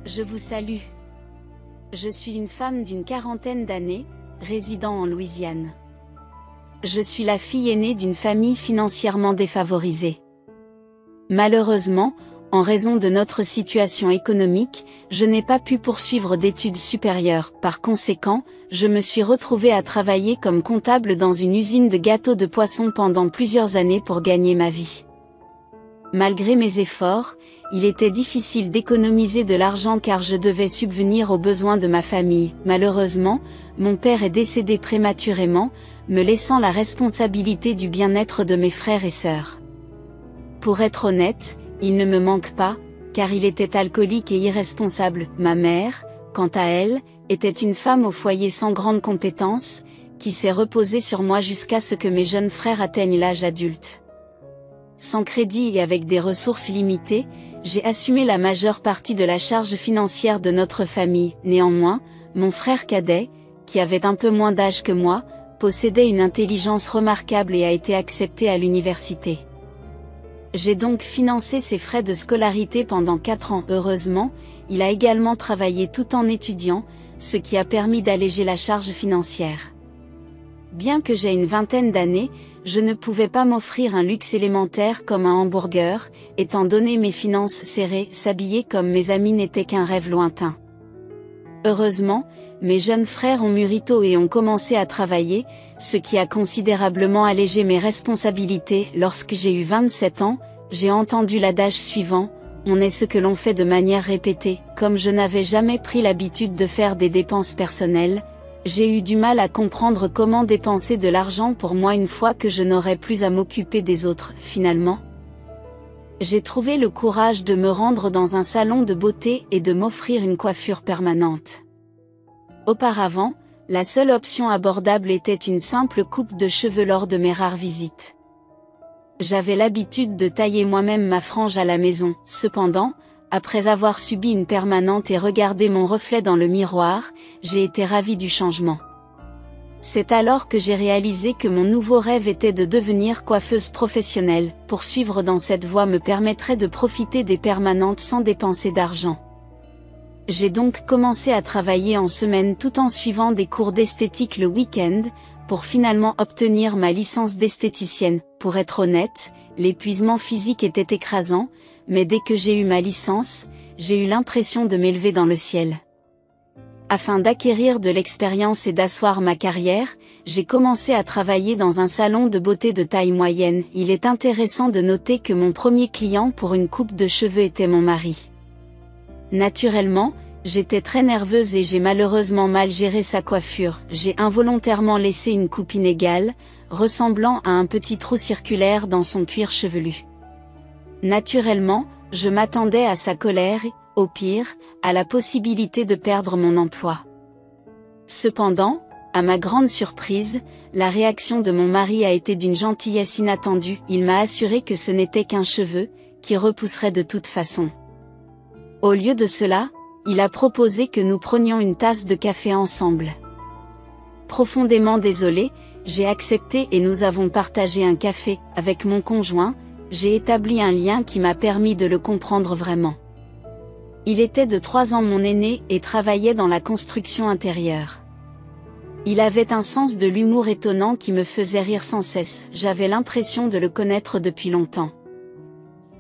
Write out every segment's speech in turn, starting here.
Je vous salue. Je suis une femme d'une quarantaine d'années, résidant en Louisiane. Je suis la fille aînée d'une famille financièrement défavorisée. Malheureusement, en raison de notre situation économique, je n'ai pas pu poursuivre d'études supérieures. Par conséquent, je me suis retrouvée à travailler comme comptable dans une usine de gâteaux de poisson pendant plusieurs années pour gagner ma vie. Malgré mes efforts, il était difficile d'économiser de l'argent car je devais subvenir aux besoins de ma famille. Malheureusement, mon père est décédé prématurément, me laissant la responsabilité du bien-être de mes frères et sœurs. Pour être honnête, il ne me manque pas, car il était alcoolique et irresponsable. Ma mère, quant à elle, était une femme au foyer sans grande compétence, qui s'est reposée sur moi jusqu'à ce que mes jeunes frères atteignent l'âge adulte. Sans crédit et avec des ressources limitées, j'ai assumé la majeure partie de la charge financière de notre famille. Néanmoins, mon frère cadet, qui avait un peu moins d'âge que moi, possédait une intelligence remarquable et a été accepté à l'université. J'ai donc financé ses frais de scolarité pendant 4 ans. Heureusement, il a également travaillé tout en étudiant, ce qui a permis d'alléger la charge financière. Bien que j'aie une vingtaine d'années, je ne pouvais pas m'offrir un luxe élémentaire comme un hamburger, étant donné mes finances serrées. S'habiller comme mes amis n'était qu'un rêve lointain. Heureusement, mes jeunes frères ont mûri tôt et ont commencé à travailler, ce qui a considérablement allégé mes responsabilités. Lorsque j'ai eu 27 ans, j'ai entendu l'adage suivant: on est ce que l'on fait de manière répétée. Comme je n'avais jamais pris l'habitude de faire des dépenses personnelles, j'ai eu du mal à comprendre comment dépenser de l'argent pour moi une fois que je n'aurais plus à m'occuper des autres. Finalement, j'ai trouvé le courage de me rendre dans un salon de beauté et de m'offrir une coiffure permanente. Auparavant, la seule option abordable était une simple coupe de cheveux lors de mes rares visites. J'avais l'habitude de tailler moi-même ma frange à la maison. Cependant, après avoir subi une permanente et regardé mon reflet dans le miroir, j'ai été ravie du changement. C'est alors que j'ai réalisé que mon nouveau rêve était de devenir coiffeuse professionnelle. Poursuivre dans cette voie me permettrait de profiter des permanentes sans dépenser d'argent. J'ai donc commencé à travailler en semaine tout en suivant des cours d'esthétique le week-end, pour finalement obtenir ma licence d'esthéticienne. Pour être honnête, l'épuisement physique était écrasant, mais dès que j'ai eu ma licence, j'ai eu l'impression de m'élever dans le ciel. Afin d'acquérir de l'expérience et d'asseoir ma carrière, j'ai commencé à travailler dans un salon de beauté de taille moyenne. Il est intéressant de noter que mon premier client pour une coupe de cheveux était mon mari. Naturellement, j'étais très nerveuse et j'ai malheureusement mal géré sa coiffure. J'ai involontairement laissé une coupe inégale, ressemblant à un petit trou circulaire dans son cuir chevelu. Naturellement, je m'attendais à sa colère et, au pire, à la possibilité de perdre mon emploi. Cependant, à ma grande surprise, la réaction de mon mari a été d'une gentillesse inattendue. Il m'a assuré que ce n'était qu'un cheveu, qui repousserait de toute façon. Au lieu de cela, il a proposé que nous prenions une tasse de café ensemble. Profondément désolée, j'ai accepté et nous avons partagé un café. Avec mon conjoint, j'ai établi un lien qui m'a permis de le comprendre vraiment. Il était de 3 ans mon aîné et travaillait dans la construction intérieure. Il avait un sens de l'humour étonnant qui me faisait rire sans cesse. J'avais l'impression de le connaître depuis longtemps.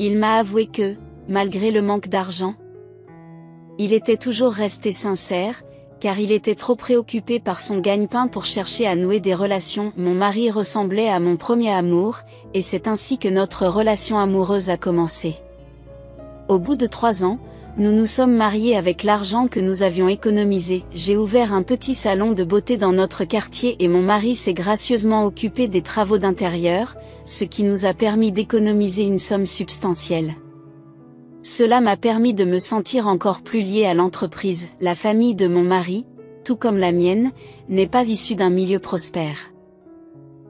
Il m'a avoué que, malgré le manque d'argent, il était toujours resté sincère, car il était trop préoccupé par son gagne-pain pour chercher à nouer des relations. Mon mari ressemblait à mon premier amour, et c'est ainsi que notre relation amoureuse a commencé. Au bout de 3 ans, nous nous sommes mariés avec l'argent que nous avions économisé. J'ai ouvert un petit salon de beauté dans notre quartier et mon mari s'est gracieusement occupé des travaux d'intérieur, ce qui nous a permis d'économiser une somme substantielle. Cela m'a permis de me sentir encore plus liée à l'entreprise. La famille de mon mari, tout comme la mienne, n'est pas issue d'un milieu prospère.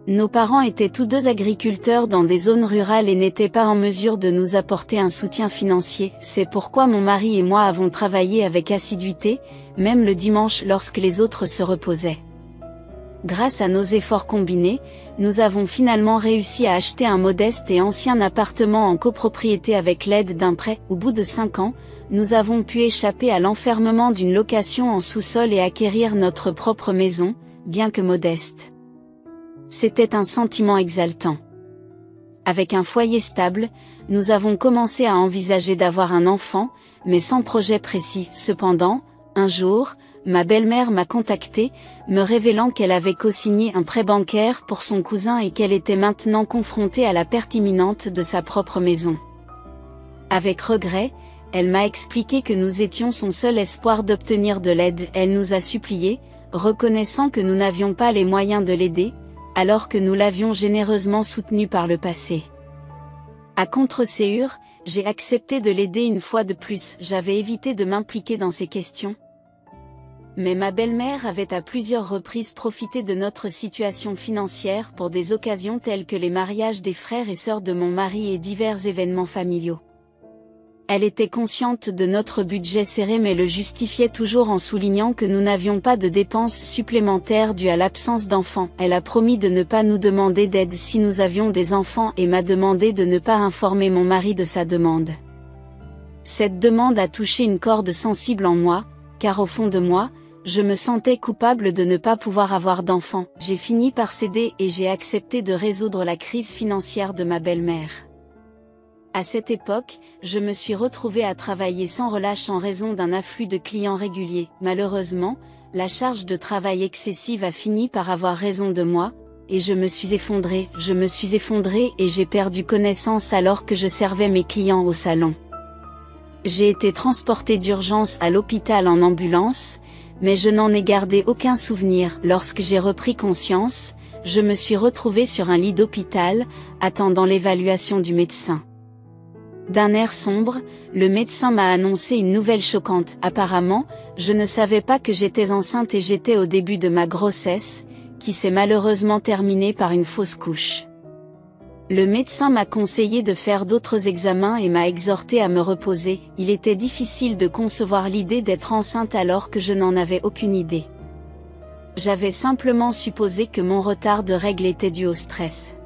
Nos parents étaient tous deux agriculteurs dans des zones rurales et n'étaient pas en mesure de nous apporter un soutien financier. C'est pourquoi mon mari et moi avons travaillé avec assiduité, même le dimanche lorsque les autres se reposaient. Grâce à nos efforts combinés, nous avons finalement réussi à acheter un modeste et ancien appartement en copropriété avec l'aide d'un prêt. Au bout de 5 ans, nous avons pu échapper à l'enfermement d'une location en sous-sol et acquérir notre propre maison, bien que modeste. C'était un sentiment exaltant. Avec un foyer stable, nous avons commencé à envisager d'avoir un enfant, mais sans projet précis. Cependant, un jour, ma belle-mère m'a contacté, me révélant qu'elle avait co-signé un prêt bancaire pour son cousin et qu'elle était maintenant confrontée à la perte imminente de sa propre maison. Avec regret, elle m'a expliqué que nous étions son seul espoir d'obtenir de l'aide. Elle nous a supplié, reconnaissant que nous n'avions pas les moyens de l'aider, alors que nous l'avions généreusement soutenue par le passé. À contre-séure, j'ai accepté de l'aider une fois de plus. J'avais évité de m'impliquer dans ces questions. Mais ma belle-mère avait à plusieurs reprises profité de notre situation financière pour des occasions telles que les mariages des frères et sœurs de mon mari et divers événements familiaux. Elle était consciente de notre budget serré mais le justifiait toujours en soulignant que nous n'avions pas de dépenses supplémentaires dues à l'absence d'enfants. Elle a promis de ne pas nous demander d'aide si nous avions des enfants et m'a demandé de ne pas informer mon mari de sa demande. Cette demande a touché une corde sensible en moi, car au fond de moi, je me sentais coupable de ne pas pouvoir avoir d'enfants. J'ai fini par céder et j'ai accepté de résoudre la crise financière de ma belle-mère. À cette époque, je me suis retrouvée à travailler sans relâche en raison d'un afflux de clients réguliers. Malheureusement, la charge de travail excessive a fini par avoir raison de moi, et je me suis effondrée et j'ai perdu connaissance alors que je servais mes clients au salon. J'ai été transportée d'urgence à l'hôpital en ambulance, mais je n'en ai gardé aucun souvenir. Lorsque j'ai repris conscience, je me suis retrouvée sur un lit d'hôpital, attendant l'évaluation du médecin. D'un air sombre, le médecin m'a annoncé une nouvelle choquante. Apparemment, je ne savais pas que j'étais enceinte et j'étais au début de ma grossesse, qui s'est malheureusement terminée par une fausse couche. Le médecin m'a conseillé de faire d'autres examens et m'a exhorté à me reposer. Il était difficile de concevoir l'idée d'être enceinte alors que je n'en avais aucune idée. J'avais simplement supposé que mon retard de règles était dû au stress.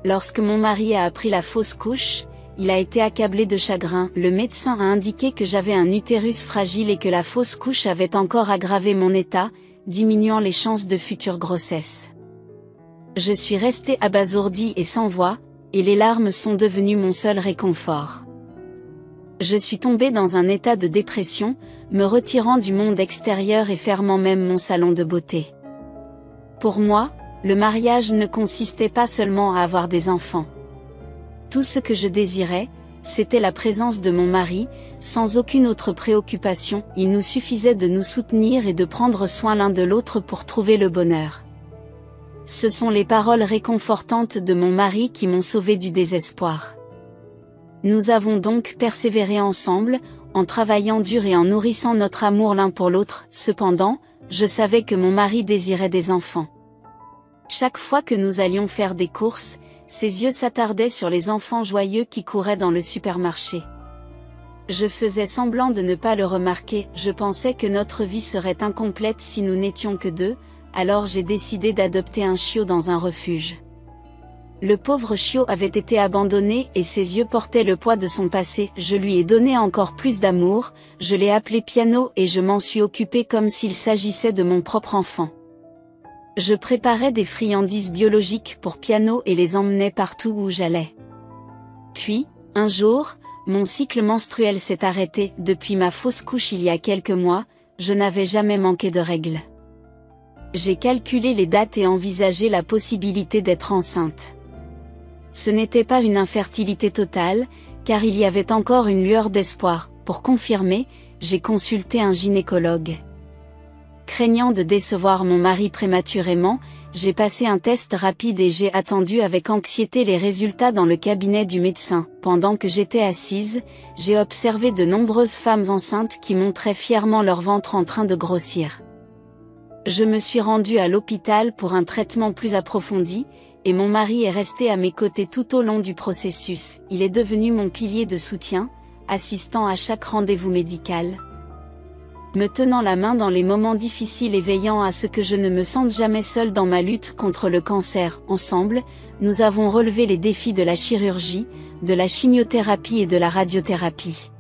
Lorsque mon mari a appris la fausse couche, il a été accablé de chagrin. Le médecin a indiqué que j'avais un utérus fragile et que la fausse couche avait encore aggravé mon état, diminuant les chances de future grossesse. Je suis restée abasourdie et sans voix, et les larmes sont devenues mon seul réconfort. Je suis tombée dans un état de dépression, me retirant du monde extérieur et fermant même mon salon de beauté. Pour moi, le mariage ne consistait pas seulement à avoir des enfants. Tout ce que je désirais, c'était la présence de mon mari, sans aucune autre préoccupation. Il nous suffisait de nous soutenir et de prendre soin l'un de l'autre pour trouver le bonheur. Ce sont les paroles réconfortantes de mon mari qui m'ont sauvée du désespoir. Nous avons donc persévéré ensemble, en travaillant dur et en nourrissant notre amour l'un pour l'autre. Cependant, je savais que mon mari désirait des enfants. Chaque fois que nous allions faire des courses, ses yeux s'attardaient sur les enfants joyeux qui couraient dans le supermarché. Je faisais semblant de ne pas le remarquer. Je pensais que notre vie serait incomplète si nous n'étions que deux, alors j'ai décidé d'adopter un chiot dans un refuge. Le pauvre chiot avait été abandonné et ses yeux portaient le poids de son passé. Je lui ai donné encore plus d'amour, je l'ai appelé Piano et je m'en suis occupée comme s'il s'agissait de mon propre enfant. Je préparais des friandises biologiques pour Piano et les emmenais partout où j'allais. Puis, un jour, mon cycle menstruel s'est arrêté. Depuis ma fausse couche il y a quelques mois, je n'avais jamais manqué de règles. J'ai calculé les dates et envisagé la possibilité d'être enceinte. Ce n'était pas une infertilité totale, car il y avait encore une lueur d'espoir. Pour confirmer, j'ai consulté un gynécologue. Craignant de décevoir mon mari prématurément, j'ai passé un test rapide et j'ai attendu avec anxiété les résultats dans le cabinet du médecin. Pendant que j'étais assise, j'ai observé de nombreuses femmes enceintes qui montraient fièrement leur ventre en train de grossir. Je me suis rendue à l'hôpital pour un traitement plus approfondi, et mon mari est resté à mes côtés tout au long du processus. Il est devenu mon pilier de soutien, assistant à chaque rendez-vous médical. me tenant la main dans les moments difficiles et veillant à ce que je ne me sente jamais seule dans ma lutte contre le cancer. Ensemble, nous avons relevé les défis de la chirurgie, de la chimiothérapie et de la radiothérapie.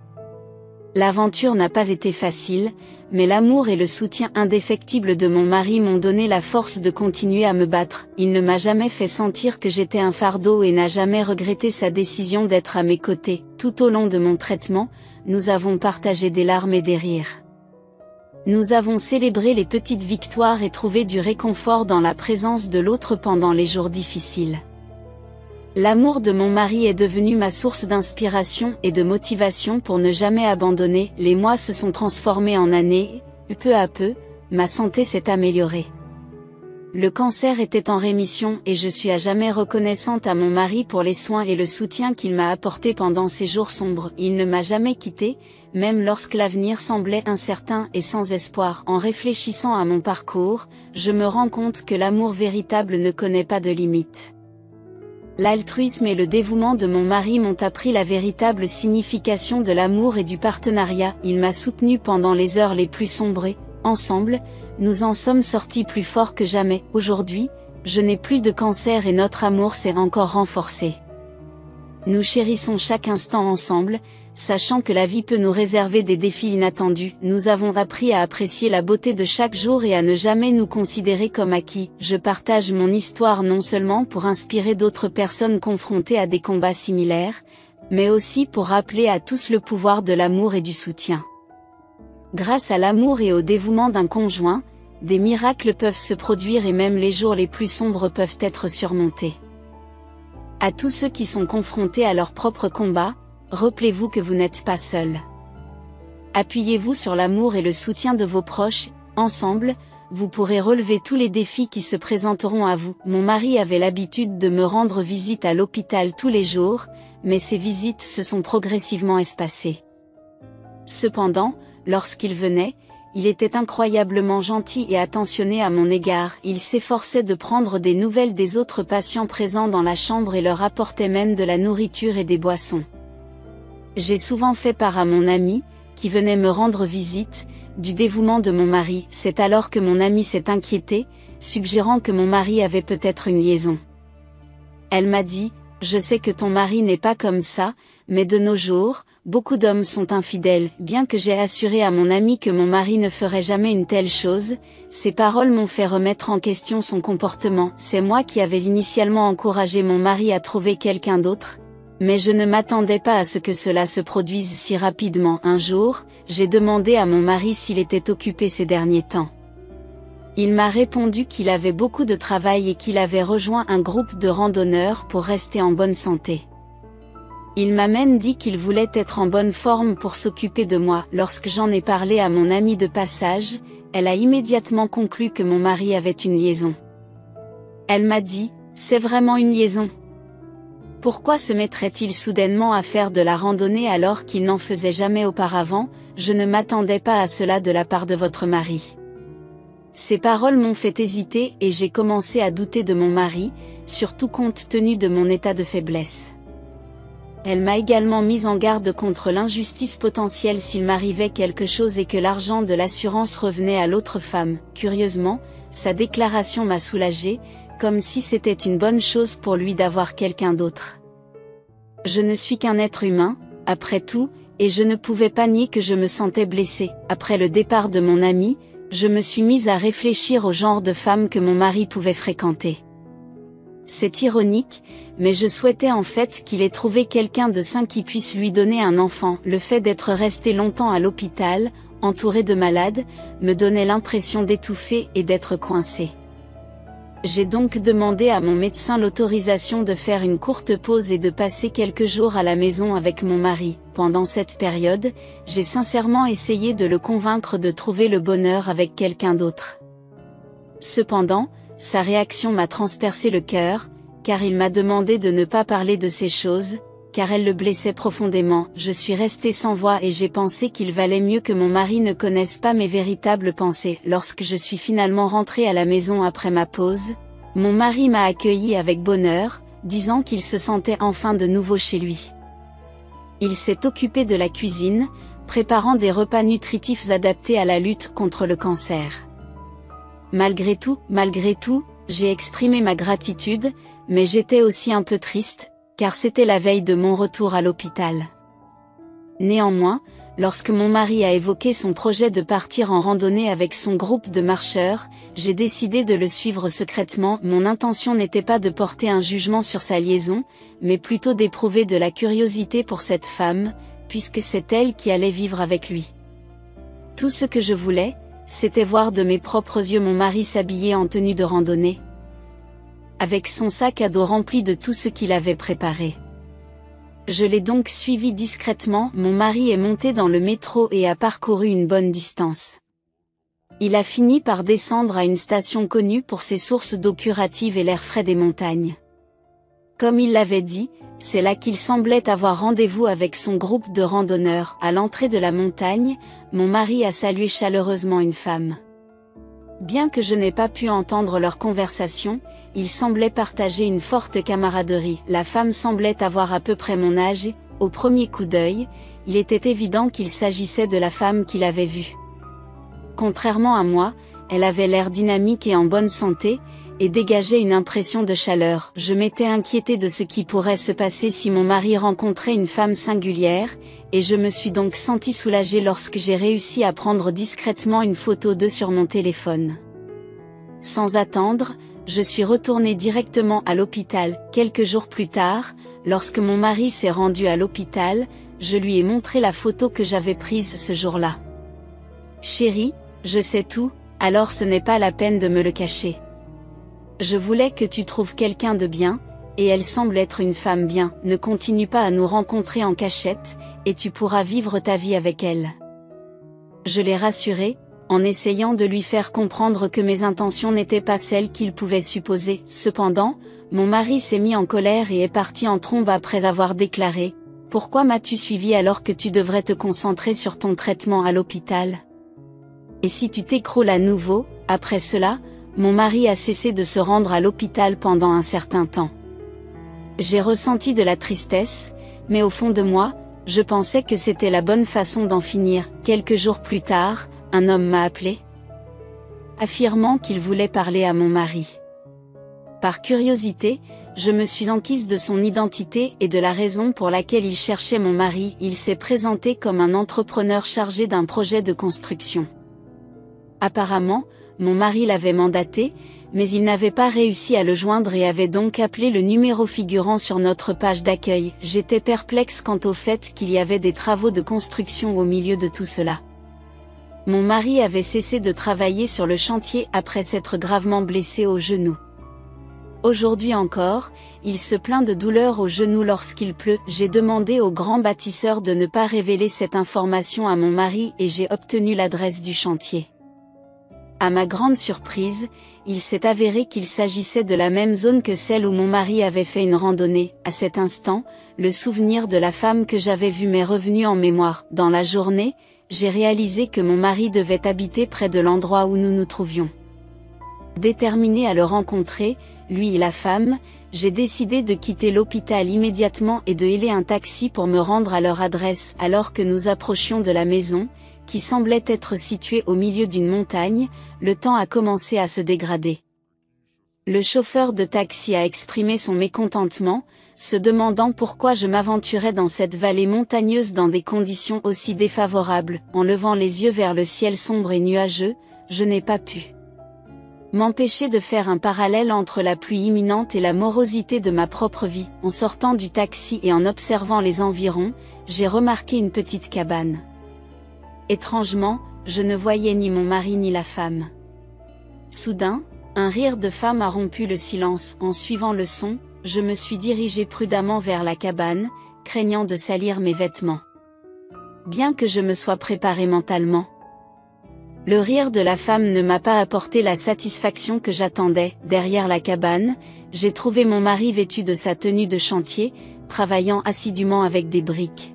L'aventure n'a pas été facile, mais l'amour et le soutien indéfectible de mon mari m'ont donné la force de continuer à me battre. Il ne m'a jamais fait sentir que j'étais un fardeau et n'a jamais regretté sa décision d'être à mes côtés. Tout au long de mon traitement, nous avons partagé des larmes et des rires. Nous avons célébré les petites victoires et trouvé du réconfort dans la présence de l'autre pendant les jours difficiles. L'amour de mon mari est devenu ma source d'inspiration et de motivation pour ne jamais abandonner. Les mois se sont transformés en années, et peu à peu, ma santé s'est améliorée. Le cancer était en rémission et je suis à jamais reconnaissante à mon mari pour les soins et le soutien qu'il m'a apporté pendant ces jours sombres. Il ne m'a jamais quittée, même lorsque l'avenir semblait incertain et sans espoir. En réfléchissant à mon parcours, je me rends compte que l'amour véritable ne connaît pas de limites. L'altruisme et le dévouement de mon mari m'ont appris la véritable signification de l'amour et du partenariat. Il m'a soutenue pendant les heures les plus sombres et, ensemble, nous en sommes sortis plus forts que jamais. Aujourd'hui, je n'ai plus de cancer et notre amour s'est encore renforcé. Nous chérissons chaque instant ensemble, sachant que la vie peut nous réserver des défis inattendus. Nous avons appris à apprécier la beauté de chaque jour et à ne jamais nous considérer comme acquis. Je partage mon histoire non seulement pour inspirer d'autres personnes confrontées à des combats similaires, mais aussi pour rappeler à tous le pouvoir de l'amour et du soutien. Grâce à l'amour et au dévouement d'un conjoint, des miracles peuvent se produire et même les jours les plus sombres peuvent être surmontés. À tous ceux qui sont confrontés à leur propre combat, rappelez-vous que vous n'êtes pas seul. Appuyez-vous sur l'amour et le soutien de vos proches, ensemble, vous pourrez relever tous les défis qui se présenteront à vous. Mon mari avait l'habitude de me rendre visite à l'hôpital tous les jours, mais ces visites se sont progressivement espacées. Cependant, lorsqu'il venait, il était incroyablement gentil et attentionné à mon égard. Il s'efforçait de prendre des nouvelles des autres patients présents dans la chambre et leur apportait même de la nourriture et des boissons. J'ai souvent fait part à mon amie, qui venait me rendre visite, du dévouement de mon mari. C'est alors que mon amie s'est inquiétée, suggérant que mon mari avait peut-être une liaison. Elle m'a dit, « Je sais que ton mari n'est pas comme ça, mais de nos jours, beaucoup d'hommes sont infidèles. » Bien que j'ai assuré à mon amie que mon mari ne ferait jamais une telle chose, ces paroles m'ont fait remettre en question son comportement. C'est moi qui avais initialement encouragé mon mari à trouver quelqu'un d'autre, mais je ne m'attendais pas à ce que cela se produise si rapidement. Un jour, j'ai demandé à mon mari s'il était occupé ces derniers temps. Il m'a répondu qu'il avait beaucoup de travail et qu'il avait rejoint un groupe de randonneurs pour rester en bonne santé. Il m'a même dit qu'il voulait être en bonne forme pour s'occuper de moi. Lorsque j'en ai parlé à mon amie de passage, elle a immédiatement conclu que mon mari avait une liaison. Elle m'a dit, « C'est vraiment une liaison ? Pourquoi se mettrait-il soudainement à faire de la randonnée alors qu'il n'en faisait jamais auparavant ? Je ne m'attendais pas à cela de la part de votre mari. » Ces paroles m'ont fait hésiter et j'ai commencé à douter de mon mari, surtout compte tenu de mon état de faiblesse. Elle m'a également mise en garde contre l'injustice potentielle s'il m'arrivait quelque chose et que l'argent de l'assurance revenait à l'autre femme. Curieusement, sa déclaration m'a soulagée, comme si c'était une bonne chose pour lui d'avoir quelqu'un d'autre. Je ne suis qu'un être humain, après tout, et je ne pouvais pas nier que je me sentais blessée. Après le départ de mon ami, je me suis mise à réfléchir au genre de femme que mon mari pouvait fréquenter. C'est ironique, mais je souhaitais en fait qu'il ait trouvé quelqu'un de sain qui puisse lui donner un enfant. Le fait d'être resté longtemps à l'hôpital, entouré de malades, me donnait l'impression d'étouffer et d'être coincée. J'ai donc demandé à mon médecin l'autorisation de faire une courte pause et de passer quelques jours à la maison avec mon mari. Pendant cette période, j'ai sincèrement essayé de le convaincre de trouver le bonheur avec quelqu'un d'autre. Cependant, sa réaction m'a transpercé le cœur, car il m'a demandé de ne pas parler de ces choses, car elles le blessaient profondément. Je suis restée sans voix et j'ai pensé qu'il valait mieux que mon mari ne connaisse pas mes véritables pensées. Lorsque je suis finalement rentrée à la maison après ma pause, mon mari m'a accueillie avec bonheur, disant qu'il se sentait enfin de nouveau chez lui. Il s'est occupé de la cuisine, préparant des repas nutritifs adaptés à la lutte contre le cancer. Malgré tout, j'ai exprimé ma gratitude, mais j'étais aussi un peu triste, car c'était la veille de mon retour à l'hôpital. Néanmoins, lorsque mon mari a évoqué son projet de partir en randonnée avec son groupe de marcheurs, j'ai décidé de le suivre secrètement. Mon intention n'était pas de porter un jugement sur sa liaison, mais plutôt d'éprouver de la curiosité pour cette femme, puisque c'est elle qui allait vivre avec lui. Tout ce que je voulais, c'était voir de mes propres yeux mon mari s'habiller en tenue de randonnée, avec son sac à dos rempli de tout ce qu'il avait préparé. Je l'ai donc suivi discrètement. Mon mari est monté dans le métro et a parcouru une bonne distance. Il a fini par descendre à une station connue pour ses sources d'eau curative et l'air frais des montagnes. Comme il l'avait dit, c'est là qu'il semblait avoir rendez-vous avec son groupe de randonneurs. À l'entrée de la montagne, mon mari a salué chaleureusement une femme. Bien que je n'ai pas pu entendre leur conversation, ils semblaient partager une forte camaraderie. La femme semblait avoir à peu près mon âge et, au premier coup d'œil, il était évident qu'il s'agissait de la femme qu'il avait vue. Contrairement à moi, elle avait l'air dynamique et en bonne santé, et dégageait une impression de chaleur. Je m'étais inquiétée de ce qui pourrait se passer si mon mari rencontrait une femme singulière, et je me suis donc sentie soulagée lorsque j'ai réussi à prendre discrètement une photo d'eux sur mon téléphone. Sans attendre, je suis retournée directement à l'hôpital. Quelques jours plus tard, lorsque mon mari s'est rendu à l'hôpital, je lui ai montré la photo que j'avais prise ce jour-là. « Chérie, je sais tout, alors ce n'est pas la peine de me le cacher. Je voulais que tu trouves quelqu'un de bien, et elle semble être une femme bien. Ne continue pas à nous rencontrer en cachette, et tu pourras vivre ta vie avec elle. » Je l'ai rassuré, en essayant de lui faire comprendre que mes intentions n'étaient pas celles qu'il pouvait supposer. Cependant, mon mari s'est mis en colère et est parti en trombe après avoir déclaré « Pourquoi m'as-tu suivi alors que tu devrais te concentrer sur ton traitement à l'hôpital ? Et si tu t'écroules à nouveau ?» Après cela, mon mari a cessé de se rendre à l'hôpital pendant un certain temps. J'ai ressenti de la tristesse, mais au fond de moi, je pensais que c'était la bonne façon d'en finir. Quelques jours plus tard, un homme m'a appelé, affirmant qu'il voulait parler à mon mari. Par curiosité, je me suis enquise de son identité et de la raison pour laquelle il cherchait mon mari. Il s'est présenté comme un entrepreneur chargé d'un projet de construction. Apparemment, mon mari l'avait mandaté, mais il n'avait pas réussi à le joindre et avait donc appelé le numéro figurant sur notre page d'accueil. J'étais perplexe quant au fait qu'il y avait des travaux de construction au milieu de tout cela. Mon mari avait cessé de travailler sur le chantier après s'être gravement blessé au genou. Aujourd'hui encore, il se plaint de douleurs au genou lorsqu'il pleut. J'ai demandé au grand bâtisseur de ne pas révéler cette information à mon mari et j'ai obtenu l'adresse du chantier. À ma grande surprise, il s'est avéré qu'il s'agissait de la même zone que celle où mon mari avait fait une randonnée. À cet instant, le souvenir de la femme que j'avais vue m'est revenu en mémoire. Dans la journée, j'ai réalisé que mon mari devait habiter près de l'endroit où nous nous trouvions. Déterminé à le rencontrer, lui et la femme, j'ai décidé de quitter l'hôpital immédiatement et de héler un taxi pour me rendre à leur adresse. Alors que nous approchions de la maison, qui semblait être située au milieu d'une montagne, le temps a commencé à se dégrader. Le chauffeur de taxi a exprimé son mécontentement, se demandant pourquoi je m'aventurais dans cette vallée montagneuse dans des conditions aussi défavorables. En levant les yeux vers le ciel sombre et nuageux, je n'ai pas pu m'empêcher de faire un parallèle entre la pluie imminente et la morosité de ma propre vie. En sortant du taxi et en observant les environs, j'ai remarqué une petite cabane. Étrangement, je ne voyais ni mon mari ni la femme. Soudain, un rire de femme a rompu le silence. En suivant le son, je me suis dirigée prudemment vers la cabane, craignant de salir mes vêtements. Bien que je me sois préparée mentalement, le rire de la femme ne m'a pas apporté la satisfaction que j'attendais. Derrière la cabane, j'ai trouvé mon mari vêtu de sa tenue de chantier, travaillant assidûment avec des briques.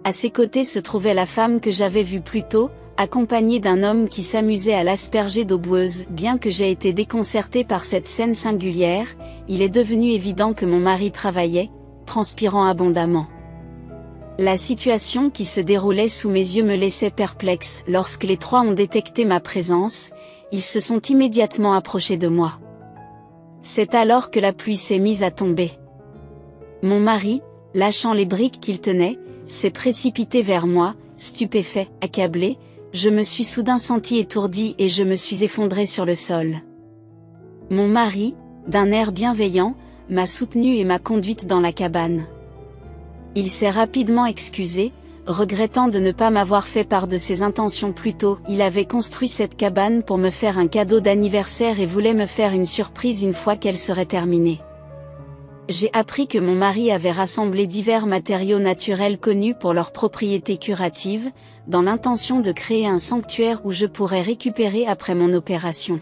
À ses côtés se trouvait la femme que j'avais vue plus tôt, accompagnée d'un homme qui s'amusait à l'asperger d'eau boueuse. Bien que j'ai été déconcertée par cette scène singulière, il est devenu évident que mon mari travaillait, transpirant abondamment. La situation qui se déroulait sous mes yeux me laissait perplexe. Lorsque les trois ont détecté ma présence, ils se sont immédiatement approchés de moi. C'est alors que la pluie s'est mise à tomber. Mon mari, lâchant les briques qu'il tenait, s'est précipité vers moi, stupéfait, accablé. Je me suis soudain senti étourdi et je me suis effondré sur le sol. Mon mari, d'un air bienveillant, m'a soutenu et m'a conduite dans la cabane. Il s'est rapidement excusé, regrettant de ne pas m'avoir fait part de ses intentions plus tôt. Il avait construit cette cabane pour me faire un cadeau d'anniversaire et voulait me faire une surprise une fois qu'elle serait terminée. J'ai appris que mon mari avait rassemblé divers matériaux naturels connus pour leurs propriétés curatives, dans l'intention de créer un sanctuaire où je pourrais récupérer après mon opération.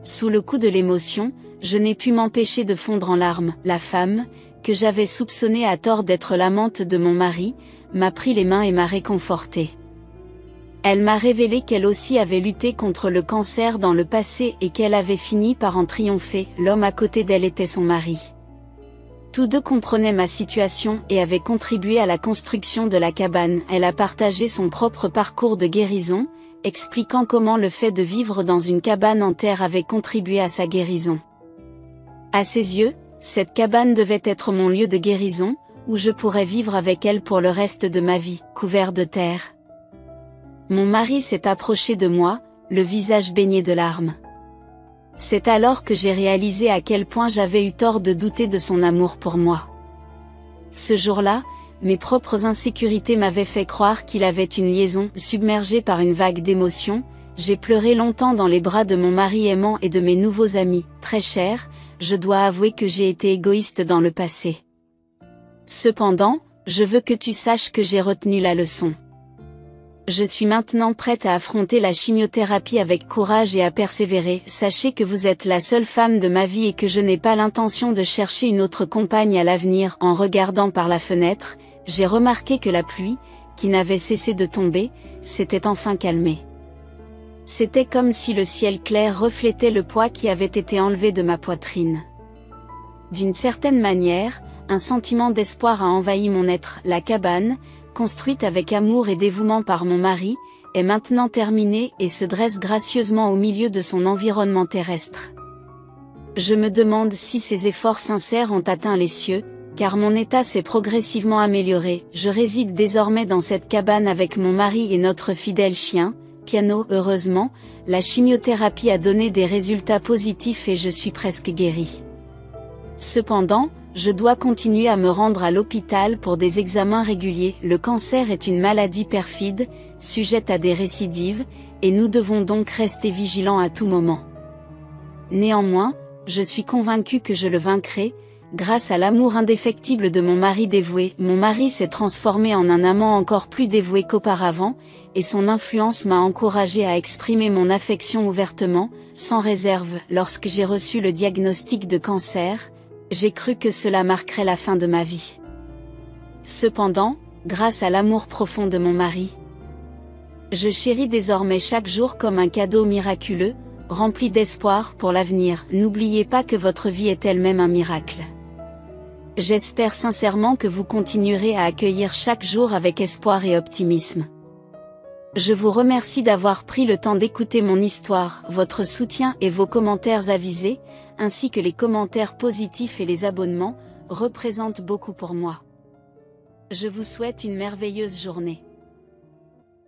Sous le coup de l'émotion, je n'ai pu m'empêcher de fondre en larmes. La femme, que j'avais soupçonnée à tort d'être l'amante de mon mari, m'a pris les mains et m'a réconfortée. Elle m'a révélé qu'elle aussi avait lutté contre le cancer dans le passé et qu'elle avait fini par en triompher. L'homme à côté d'elle était son mari. Tous deux comprenaient ma situation et avaient contribué à la construction de la cabane. Elle a partagé son propre parcours de guérison, expliquant comment le fait de vivre dans une cabane en terre avait contribué à sa guérison. À ses yeux, cette cabane devait être mon lieu de guérison, où je pourrais vivre avec elle pour le reste de ma vie, couvert de terre. Mon mari s'est approché de moi, le visage baigné de larmes. C'est alors que j'ai réalisé à quel point j'avais eu tort de douter de son amour pour moi. Ce jour-là, mes propres insécurités m'avaient fait croire qu'il avait une liaison. Submergée par une vague d'émotions, j'ai pleuré longtemps dans les bras de mon mari aimant et de mes nouveaux amis, très chers. Je dois avouer que j'ai été égoïste dans le passé. Cependant, je veux que tu saches que j'ai retenu la leçon. Je suis maintenant prête à affronter la chimiothérapie avec courage et à persévérer. Sachez que vous êtes la seule femme de ma vie et que je n'ai pas l'intention de chercher une autre compagne à l'avenir. En regardant par la fenêtre, j'ai remarqué que la pluie, qui n'avait cessé de tomber, s'était enfin calmée. C'était comme si le ciel clair reflétait le poids qui avait été enlevé de ma poitrine. D'une certaine manière, un sentiment d'espoir a envahi mon être. La cabane, construite avec amour et dévouement par mon mari, est maintenant terminée et se dresse gracieusement au milieu de son environnement terrestre. Je me demande si ces efforts sincères ont atteint les cieux, car mon état s'est progressivement amélioré. Je réside désormais dans cette cabane avec mon mari et notre fidèle chien, Piano. Heureusement, la chimiothérapie a donné des résultats positifs et je suis presque guérie. Cependant, je dois continuer à me rendre à l'hôpital pour des examens réguliers. Le cancer est une maladie perfide, sujette à des récidives, et nous devons donc rester vigilants à tout moment. Néanmoins, je suis convaincue que je le vaincrai, grâce à l'amour indéfectible de mon mari dévoué. Mon mari s'est transformé en un amant encore plus dévoué qu'auparavant, et son influence m'a encouragée à exprimer mon affection ouvertement, sans réserve. Lorsque j'ai reçu le diagnostic de cancer, j'ai cru que cela marquerait la fin de ma vie. Cependant, grâce à l'amour profond de mon mari, je chéris désormais chaque jour comme un cadeau miraculeux, rempli d'espoir pour l'avenir. N'oubliez pas que votre vie est elle-même un miracle. J'espère sincèrement que vous continuerez à accueillir chaque jour avec espoir et optimisme. Je vous remercie d'avoir pris le temps d'écouter mon histoire. Votre soutien et vos commentaires avisés, ainsi que les commentaires positifs et les abonnements, représentent beaucoup pour moi. Je vous souhaite une merveilleuse journée.